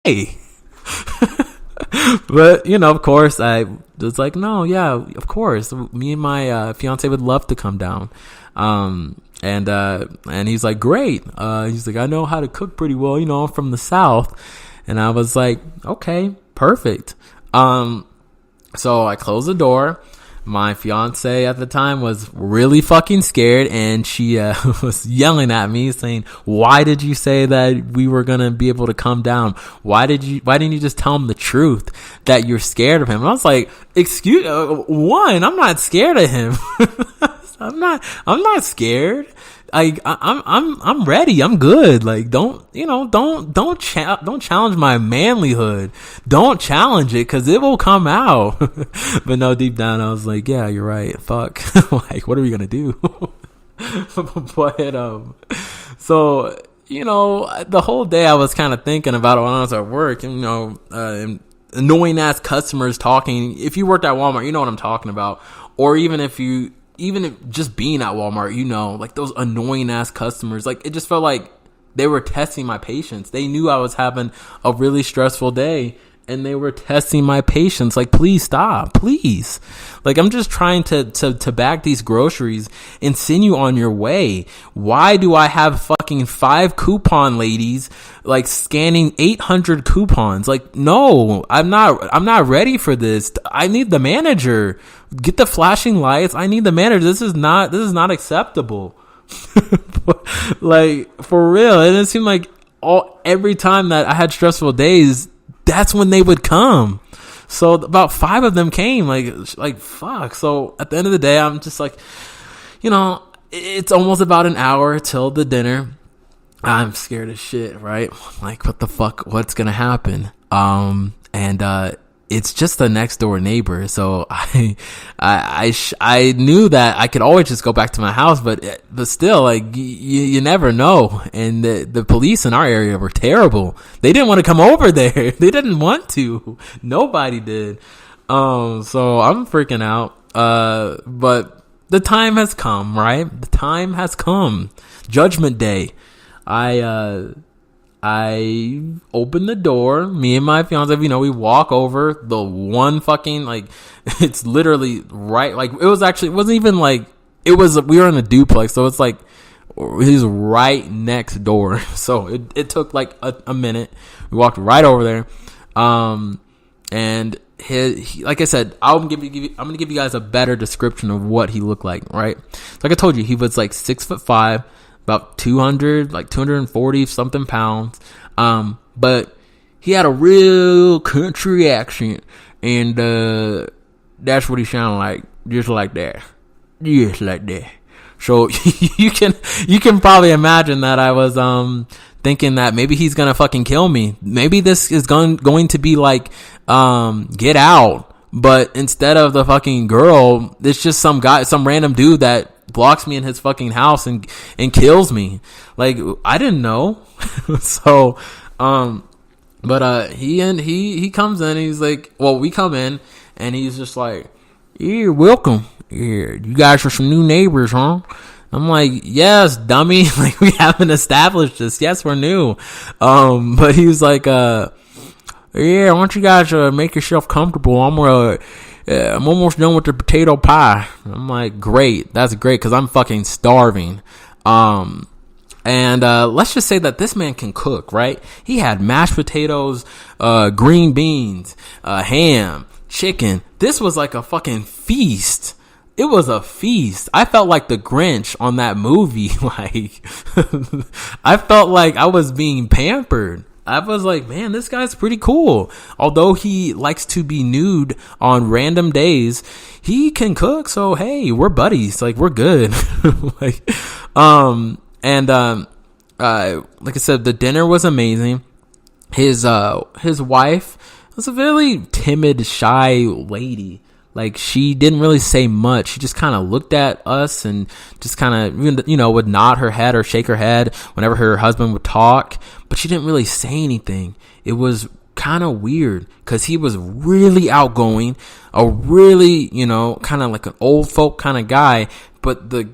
okay. But, you know, of course, I was like, no, yeah, of course. Me and my fiance would love to come down. And he's like, great. He's like, I know how to cook pretty well. You know, I'm from the South. And I was like, okay, perfect. So I closed the door. My fiance at the time was really fucking scared, and she was yelling at me saying, why did you say that we were going to be able to come down? Why didn't you just tell him the truth that you're scared of him? And I was like, one, I'm not scared of him. I'm not scared. I'm ready. I'm good. Like, don't challenge my manlyhood. Don't challenge it, cause it will come out. But no, deep down, I was like, yeah, you're right. Fuck. Like, what are we gonna do? But, so, you know, the whole day I was kind of thinking about it when I was at work, and, you know, annoying ass customers talking. If you worked at Walmart, you know what I'm talking about. Or even if just being at Walmart, you know, like those annoying ass customers, like it just felt like they were testing my patience. They knew I was having a really stressful day, and they were testing my patience. Like, please stop, please. Like, I'm just trying to bag these groceries and send you on your way. Why do I have fucking 5 coupon ladies like scanning 800 coupons? Like, no, I'm not ready for this. I need the manager. Get the flashing lights. I need the manager. This is not acceptable. Like, for real. And it seemed like every time that I had stressful days, that's when they would come. So about 5 of them came. Like fuck. So at the end of the day, I'm just like, you know, it's almost about an hour till the dinner. I'm scared as shit, right? Like, what the fuck? What's gonna happen? It's just the next door neighbor. So I knew that I could always just go back to my house, but still, like, you never know. And the police in our area were terrible. They didn't want to come over there. They didn't want to. Nobody did. So I'm freaking out. But the time has come, right? The time has come. Judgment Day. I open the door, me and my fiance, you know, we walk over the one fucking, like, it's literally right, like, it wasn't even like, we were in a duplex, so it's like, he's right next door. So it took like a minute. We walked right over there. And he, like I said, I'm going to give you guys a better description of what he looked like, right? Like I told you, he was like 6'5", about 240 something pounds. But he had a real country accent, and that's what he sounded like, just like that. So you can probably imagine that I was thinking that maybe he's gonna fucking kill me. Maybe this is going to be like Get Out, but instead of the fucking girl, it's just some random dude that blocks me in his fucking house and kills me. Like, I didn't know. So but he comes in, he's like, well, we come in, and he's just like, yeah, welcome. Yeah, you guys are some new neighbors, huh? I'm like, yes, dummy. Like, we haven't established this. Yes, we're new. But he was like, yeah, why don't you guys make yourself comfortable? I'm almost done with the potato pie. I'm like, great. That's great, because I'm fucking starving. And let's just say that this man can cook, right? He had mashed potatoes, green beans, ham, chicken. This was like a fucking feast. It was a feast. I felt like the Grinch on that movie. Like, I felt like I was being pampered. I was like, man, this guy's pretty cool. Although he likes to be nude on random days, he can cook. So, hey, we're buddies. Like, we're good. Like, like I said, the dinner was amazing. His wife was a very timid, shy lady. Like, she didn't really say much. She just kind of looked at us and just kind of, you know, would nod her head or shake her head whenever her husband would talk. But she didn't really say anything. It was kind of weird, because he was really outgoing, a really, you know, kind of like an old folk kind of guy. But the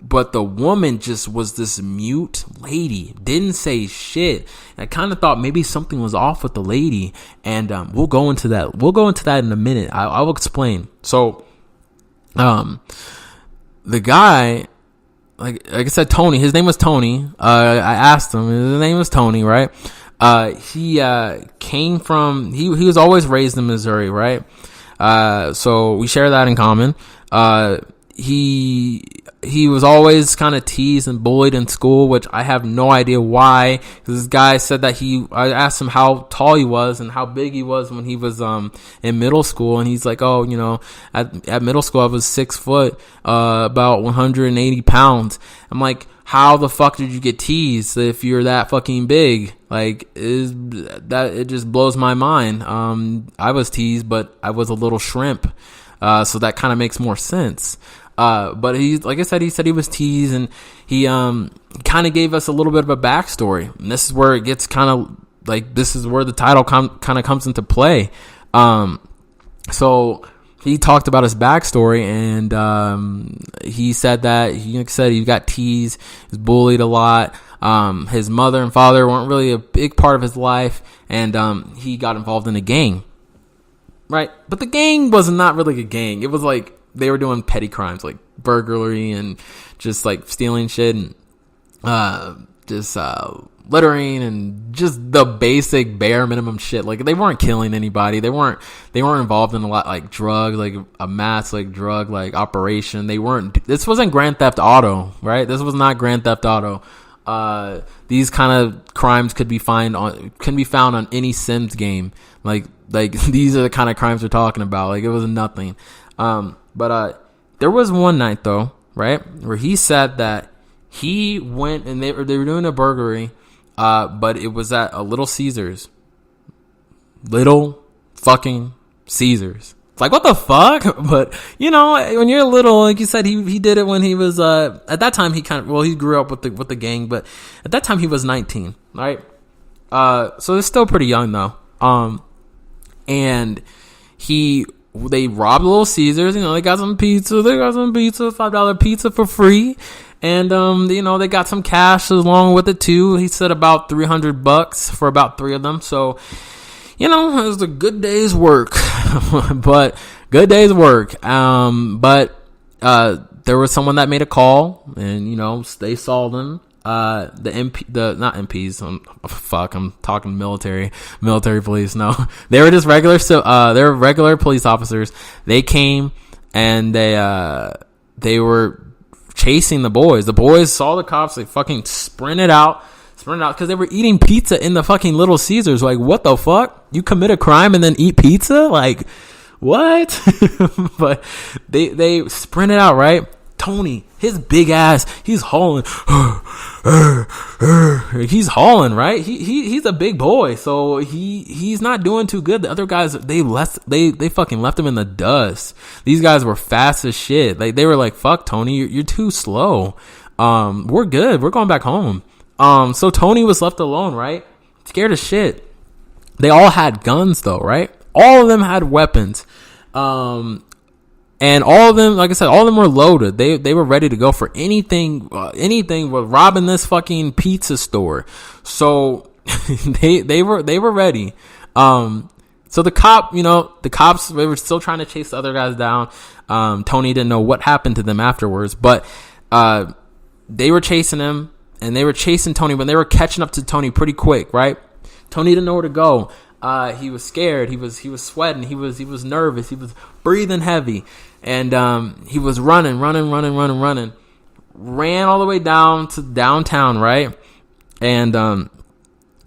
But the woman just was this mute lady, didn't say shit. And I kind of thought maybe something was off with the lady, and we'll go into that. We'll go into that in a minute. I will explain. So, the guy, like I said, Tony. His name was Tony. I asked him. His name was Tony, right? He came from. He was always raised in Missouri, right? So we share that in common. He was always kind of teased and bullied in school, which I have no idea why. Because this guy said that I asked him how tall he was and how big he was when he was in middle school, and he's like, oh, you know, at middle school I was 6 foot, about 180 pounds. I'm like, how the fuck did you get teased if you're that fucking big? Like, it just blows my mind. I was teased, but I was a little shrimp, so that kind of makes more sense. But like I said, he said he was teased, and he kind of gave us a little bit of a backstory. And this is where it gets kind of like, this is where the title kind of comes into play. So he talked about his backstory, and he said that he got teased, he was bullied a lot. His mother and father weren't really a big part of his life, and he got involved in a gang. Right? But the gang was not really a gang. It was like they were doing petty crimes like burglary and just like stealing shit and just littering and just the basic bare minimum shit. Like, they weren't killing anybody. They weren't involved in a lot like drugs, like a mass like drug like operation. This wasn't Grand Theft Auto, right? This was not Grand Theft Auto. These kind of crimes can be found on any Sims game. Like these are the kind of crimes we're talking about. Like, it was nothing. But there was one night though, right, where he said that he went and they were doing a burglary, but it was at a Little Caesars. Little fucking Caesars. It's like, what the fuck? But, you know, when you're little, like you said, he did it when he was, at that time he grew up with the gang, but at that time he was 19, right? So it's still pretty young though. And they robbed Little Caesars, you know, they got some pizza, $5 pizza for free. And, you know, they got some cash along with it too. He said about $300 for about 3 of them. So, you know, it was a good day's work, but there was someone that made a call, and, you know, they saw them. Not MPs. I'm talking military police. No, they were just regular. So, they were regular police officers. They came and they were chasing the boys. The boys saw the cops. They fucking sprinted out because they were eating pizza in the fucking Little Caesars. Like, what the fuck? You commit a crime and then eat pizza? Like, what? But they sprinted out, right? Tony, his big ass, he's hauling. He's hauling, right? He's a big boy, so he's not doing too good. The other guys, they fucking left him in the dust. These guys were fast as shit. Like, they were like, "Fuck, Tony, you're too slow. We're good. We're going back home." So Tony was left alone, right? Scared as shit. They all had guns though, right? All of them had weapons. And all of them, like I said, all of them were loaded. They were ready to go for anything with robbing this fucking pizza store. So they were ready. So the cops, they were still trying to chase the other guys down. Tony didn't know what happened to them afterwards, but they were chasing him, and they were chasing Tony, but they were catching up to Tony pretty quick, right? Tony didn't know where to go. He was scared. He was sweating. He was nervous. He was breathing heavy. And he was running. Ran all the way down to downtown, right? And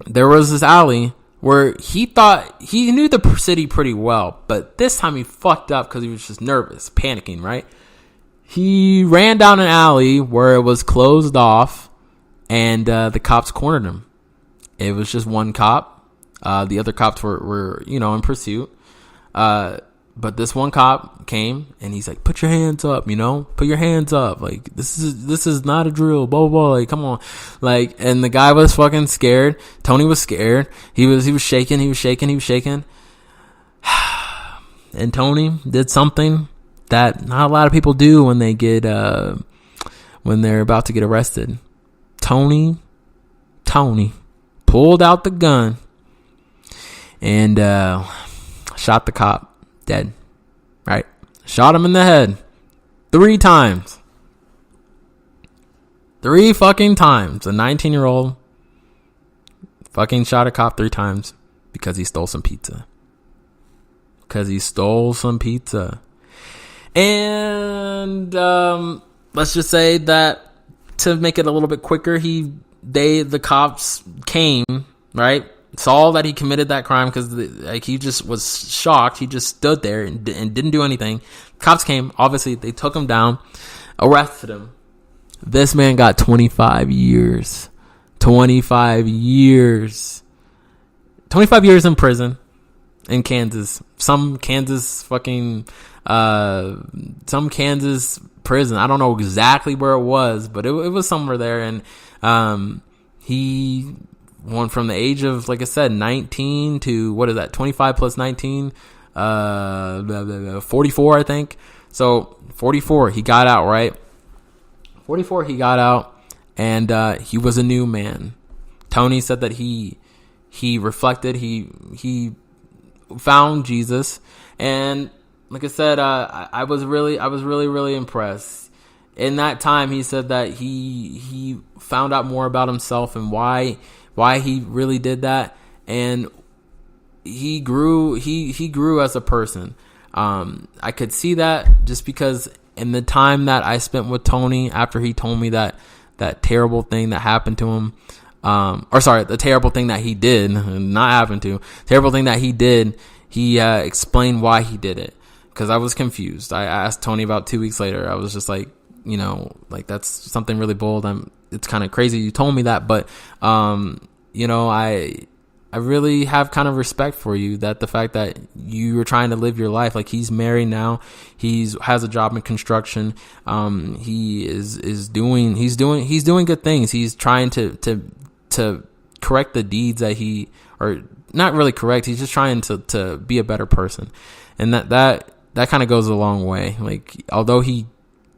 there was this alley where he thought he knew the city pretty well, but this time he fucked up because he was just nervous, panicking, right? He ran down an alley where it was closed off, and the cops cornered him. It was just one cop. The other cops were in pursuit. But this one cop came, and he's like, "Put your hands up, put your hands up. Like, this is not a drill, blah, blah, blah. Like, come on." Like, and the guy was fucking scared. Tony was scared. He was shaking. And Tony did something that not a lot of people do when they get when they're about to get arrested. Tony pulled out the gun and shot the cop dead. Right? Shot him in the head 3 times. 3 fucking times. A 19-year-old fucking shot a cop 3 times because he stole some pizza. And let's just say that to make it a little bit quicker, the cops came, right? Saw that he committed that crime because he just was shocked. He just stood there and didn't do anything. Cops came. Obviously, they took him down, arrested him. This man got 25 years. 25 years. 25 years in prison in Kansas. Some Kansas prison. I don't know exactly where it was, but it was somewhere there. And he went from the age of, like I said, 19 to, 25 plus 19? 44, I think. So 44, he got out, right? 44, he got out, and he was a new man. Tony said that he reflected, he found Jesus, and like I said, I was really impressed. In that time, he said that he found out more about himself and why he really did that, and he grew as a person. I could see that just because in the time that I spent with Tony after he told me that terrible thing that happened to him, the terrible thing that he did, not happened to, terrible thing that he did, he explained why he did it. Because I was confused. I asked Tony about 2 weeks later. I was just like, that's something really bold. It's kind of crazy you told me that, but I really have kind of respect for you, that the fact that you were trying to live your life. Like, he's married now. Has a job in construction. He's doing good things. He's trying to correct the deeds that or not really correct. He's just trying to be a better person. And that kind of goes a long way. Like, although he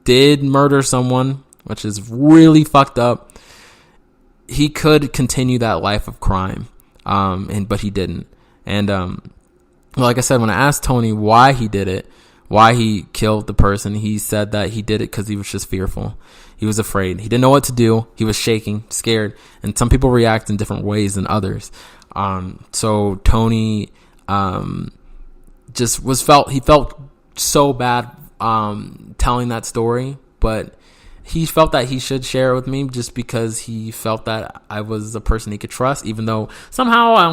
did murder someone, which is really fucked up, he could continue that life of crime. But he didn't. And, like I said, when I asked Tony why he did it, why he killed the person, he said that he did it because he was just fearful. He was afraid. He didn't know what to do. He was shaking, scared. And some people react in different ways than others. So Tony, he felt so bad, telling that story, but he felt that he should share it with me just because he felt that I was a person he could trust, even though somehow I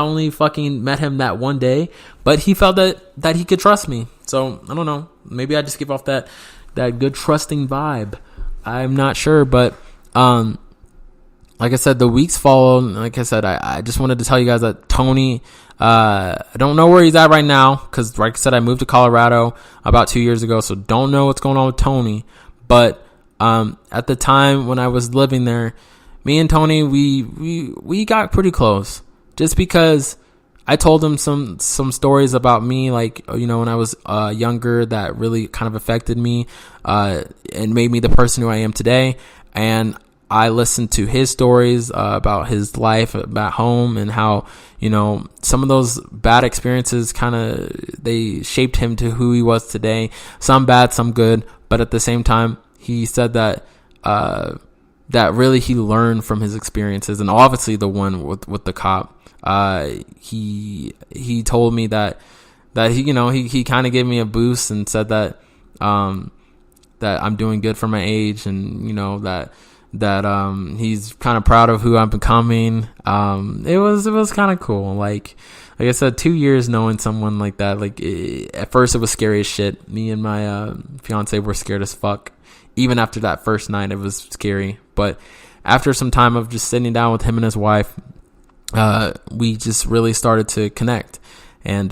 only fucking met him that one day, but he felt that he could trust me. So I don't know. Maybe I just give off that good trusting vibe. I'm not sure, but, like I said, the weeks followed. Like I said, I just wanted to tell you guys that Tony, I don't know where he's at right now, because like I said, I moved to Colorado about 2 years ago, so don't know what's going on with Tony. But at the time when I was living there, me and Tony, we got pretty close, just because I told him some stories about me, like, when I was younger, that really kind of affected me and made me the person who I am today. And I listened to his stories about his life back home, and how, some of those bad experiences they shaped him to who he was today. Some bad, some good, but at the same time, he said that really he learned from his experiences, and obviously the one with the cop. He told me that he kind of gave me a boost and said that I'm doing good for my age, and that he's kind of proud of who I'm becoming. It was kind of cool. Like I said, 2 years knowing someone like that. Like, at first it was scary as shit. Me and my fiance were scared as fuck. Even after that first night, it was scary. But after some time of just sitting down with him and his wife, we just really started to connect. And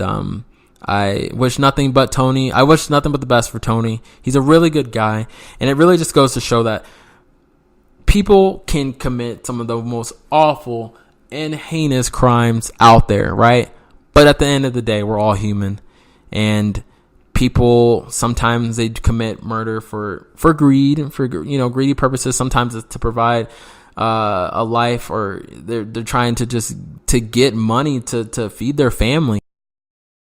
I wish nothing but the best for Tony. He's a really good guy. And it really just goes to show that people can commit some of the most awful and heinous crimes out there, right? But at the end of the day, we're all human. And people, sometimes they commit murder for greed, for, greedy purposes. Sometimes it's to provide a life, or they're trying to just to get money to feed their family.